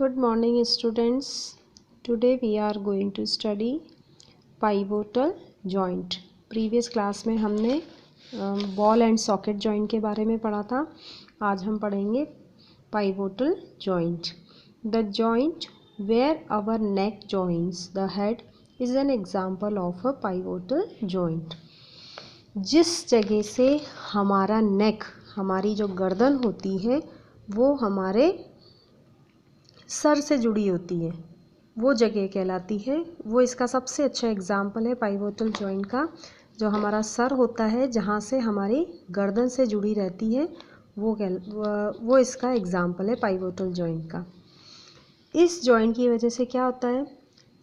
Good morning students. Today we are going to study pivotal joint. Previous class में हमने ball and socket joint के बारे में पढ़ा था. आज हम पढ़ेंगे pivotal joint. The joint where our neck joins the head is an example of a pivotal joint. जिस जगह से हमारा नेक, हमारी जो गर्दन होती है वो हमारे सर से जुड़ी होती है, वो जगह कहलाती है. वो इसका सबसे अच्छा एग्जाम्पल है पाइवोटल जॉइंट का. जो हमारा सर होता है जहाँ से हमारी गर्दन से जुड़ी रहती है वो इसका एग्जाम्पल है पाइवोटल जॉइंट का. इस जॉइंट की वजह से क्या होता है?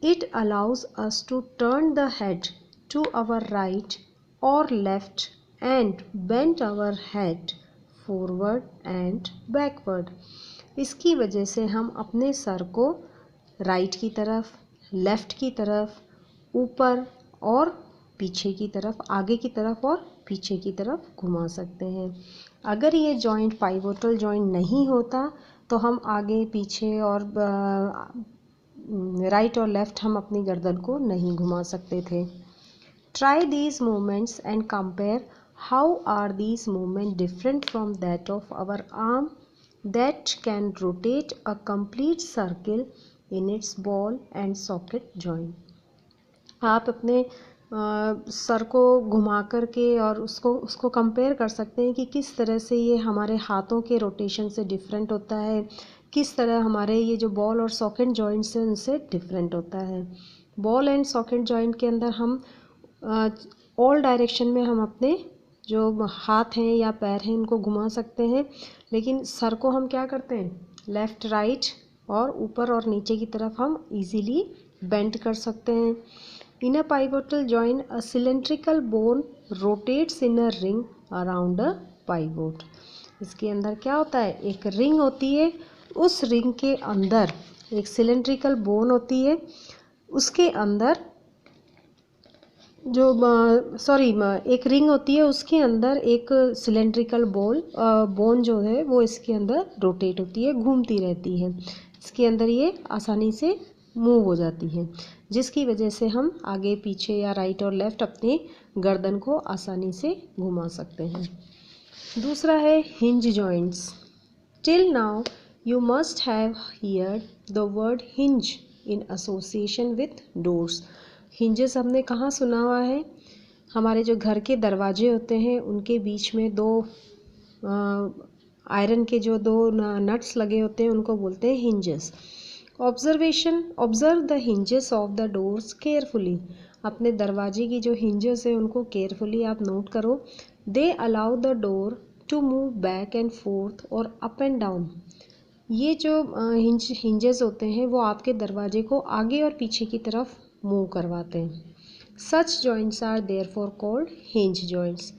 It allows us to turn the head to our right और left and bend our head forward and backward. इसकी वजह से हम अपने सर को राइट की तरफ, लेफ़्ट की तरफ, ऊपर और पीछे की तरफ, आगे की तरफ और पीछे की तरफ घुमा सकते हैं. अगर ये जॉइंट पाइवोटल जॉइंट नहीं होता तो हम आगे पीछे और राइट और लेफ़्ट हम अपनी गर्दन को नहीं घुमा सकते थे. Try these movements and compare how are these movement different from that of our arm that can rotate a complete circle in its ball and socket joint. आप अपने सर को घुमा कर के और उसको कंपेयर कर सकते हैं कि किस तरह से ये हमारे हाथों के रोटेशन से डिफरेंट होता है, किस तरह हमारे ये जो बॉल और सॉकेट जॉइंट से उनसे डिफरेंट होता है. बॉल एंड सॉकेट जॉइंट के अंदर हम ऑल डायरेक्शन में हम अपने जो हाथ हैं या पैर हैं उनको घुमा सकते हैं, लेकिन सर को हम क्या करते हैं? लेफ़्ट राइट और ऊपर और नीचे की तरफ हम इजीली बेंड कर सकते हैं. In a pivotal joint a cylindrical bone rotates in a ring around a pivot. इसके अंदर क्या होता है? एक रिंग होती है, उस रिंग के अंदर एक सिलेंड्रिकल बोन होती है, उसके अंदर एक रिंग होती है, उसके अंदर एक सिलेंड्रिकल बोन जो है वो इसके अंदर रोटेट होती है, घूमती रहती है. इसके अंदर ये आसानी से मूव हो जाती है, जिसकी वजह से हम आगे पीछे या राइट और लेफ़्ट अपनी गर्दन को आसानी से घुमा सकते हैं. दूसरा है hinge joints. Till now you must have heard the word hinge in association with doors. Hinges हमने कहाँ सुना हुआ है? हमारे जो घर के दरवाजे होते हैं उनके बीच में दो आयरन के जो दो नट्स लगे होते हैं उनको बोलते हैं hinges. Observe the hinges of the doors carefully. अपने दरवाजे की जो हिंजेस हैं उनको केयरफुली आप नोट करो. They allow the door to move back and forth और अप एंड डाउन. ये जो हिंजेस होते हैं वो आपके दरवाजे को आगे और पीछे की तरफ मूव करवाते हैं. Such joints are therefore called hinge joints.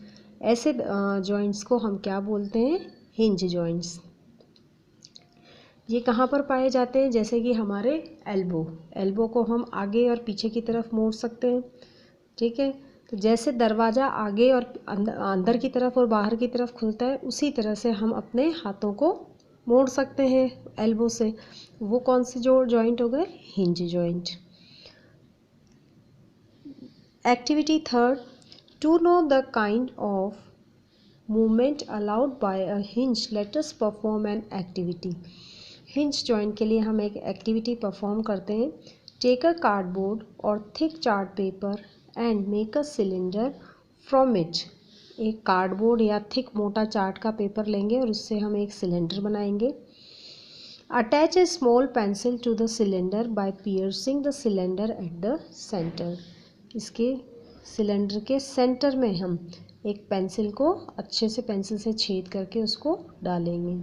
ऐसे जॉइंट्स को हम क्या बोलते हैं? Hinge joints. ये कहाँ पर पाए जाते हैं? जैसे कि हमारे एल्बो को हम आगे और पीछे की तरफ मोड़ सकते हैं. ठीक है, तो जैसे दरवाज़ा आगे और अंदर की तरफ और बाहर की तरफ खुलता है उसी तरह से हम अपने हाथों को मोड़ सकते हैं एल्बो से. वो कौन से जो जॉइंट हो गए? Hinge joint. Activity third. To know the kind of movement allowed by a hinge, let us perform an activity. Hinge joint के लिए हम एक activity perform करते हैं. Take a cardboard or thick chart paper and make a cylinder from it. एक cardboard या thick मोटा chart का पेपर लेंगे और उससे हम एक सिलेंडर बनाएंगे. Attach a small pencil to the cylinder by piercing the cylinder at the center. इसके सिलेंडर के सेंटर में हम एक पेंसिल को अच्छे से पेंसिल से छेद करके उसको डालेंगे.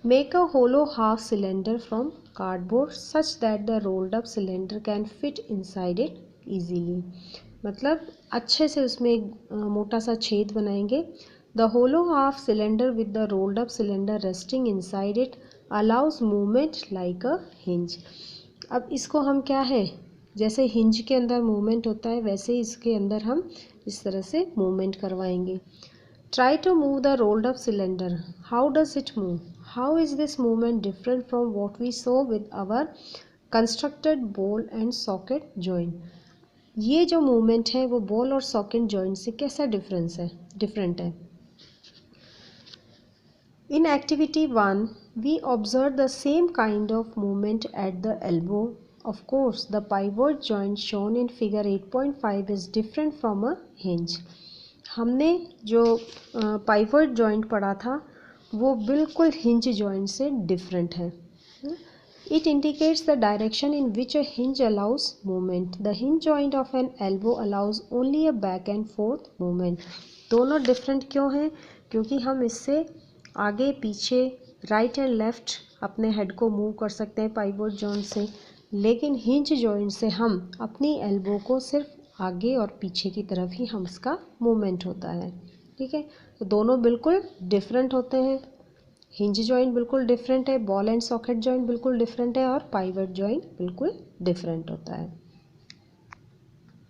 Make a hollow half cylinder from cardboard such that the rolled up cylinder can fit inside it easily. मतलब अच्छे से उसमें एक मोटा सा छेद बनाएंगे. The hollow half cylinder with the rolled up cylinder resting inside it allows movement like a hinge. अब इसको हम क्या है, जैसे हिंज के अंदर मूवमेंट होता है वैसे इसके अंदर हम इस तरह से मूवमेंट करवाएंगे. Try to move the rolled up cylinder. How does it move? How is this movement different from what we saw with our constructed ball and socket joint? ये जो मूवमेंट है वो बॉल और सॉकेट जॉइंट से कैसा different है? In activity 1, we observe the same kind of movement at the elbow. Of course, the pivot joint shown in figure 8.5 is different from a hinge. हमने जो पाइवट जॉइंट पढ़ा था वो बिल्कुल हिंज जॉइंट से डिफरेंट है. It indicates the direction in which a hinge allows movement. The hinge joint of an elbow allows only a back and forth movement. दोनों different क्यों हैं? क्योंकि हम इससे आगे पीछे राइट एंड लेफ़्ट अपने हेड को मूव कर सकते हैं पाइवट जॉइंट से, लेकिन हिंज जॉइंट से हम अपनी एल्बो को सिर्फ आगे और पीछे की तरफ ही हम इसका मूवमेंट होता है. ठीक है, तो दोनों बिल्कुल डिफरेंट होते हैं. हिंज जॉइंट बिल्कुल डिफरेंट है, बॉल एंड सॉकेट जॉइंट बिल्कुल डिफरेंट है और पाइवट जॉइंट बिल्कुल डिफरेंट होता है.